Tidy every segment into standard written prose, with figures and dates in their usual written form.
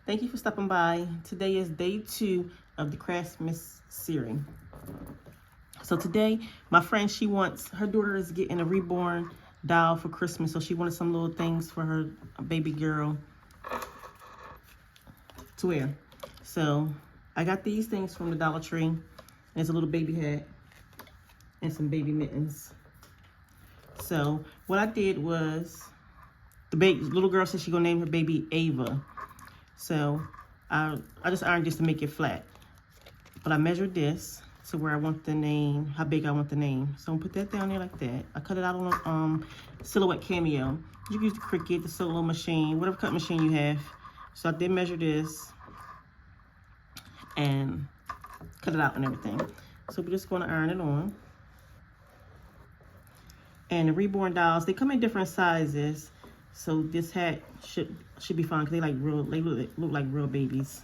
Thank you for stopping by. Today is day 2 of the Craftzmas series. So today, my friend, her daughter is getting a Reborn doll for Christmas. So she wanted some little things for her baby girl to wear. So I got these things from the Dollar Tree. There's a little baby hat and some baby mittens. So what I did was, the little girl said she's gonna name her baby Ava. So I just ironed just to make it flat. But I measured this to where I want the name, how big I want the name. So I'm gonna put that down there like that. I cut it out on a Silhouette Cameo. You can use the Cricut, the solo machine, whatever cut machine you have. So I did measure this and cut it out and everything. So we're just gonna iron it on. And the Reborn dolls, they come in different sizes. So this hat should be fine because they look like real babies.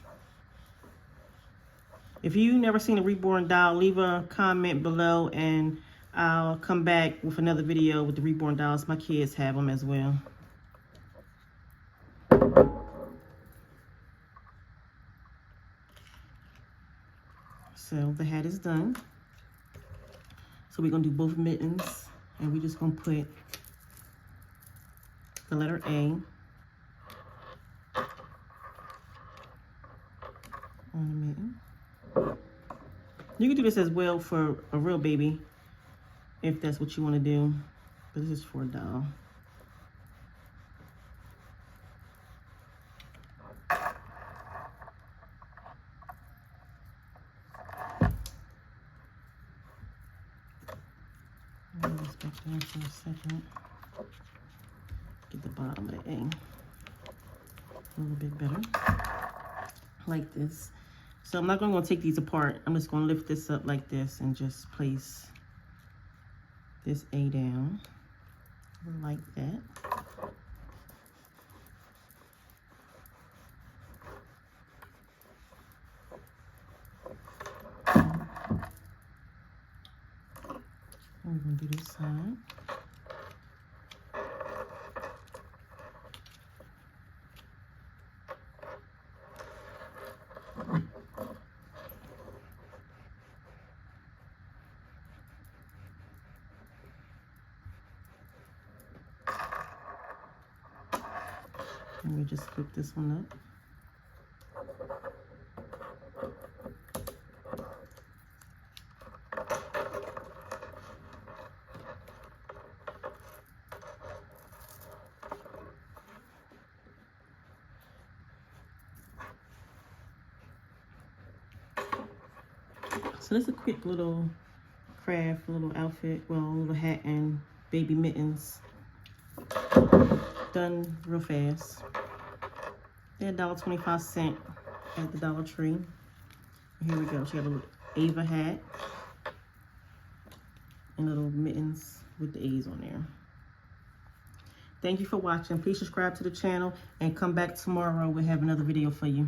If you never seen a Reborn doll, leave a comment below and I'll come back with another video with the Reborn dolls. My kids have them as well. So the hat is done. So we're gonna do both mittens and we're just gonna put the letter A on the mitten. You can do this as well for a real baby if that's what you want to do, but this is for a doll. I'll just back down for a second. Get the bottom of the A a little bit better, like this. So I'm not going to take these apart. I'm just going to lift this up like this and just place this A down like that. And we're going to do this side. And we just flip this one up. So this is a quick little craft, little outfit, well, a little hat and baby mittens. Done real fast. They're $1.25 at the Dollar Tree. Here we go. She got a little Ava hat and little mittens with the A's on there. Thank you for watching. Please subscribe to the channel and come back tomorrow. We'll have another video for you.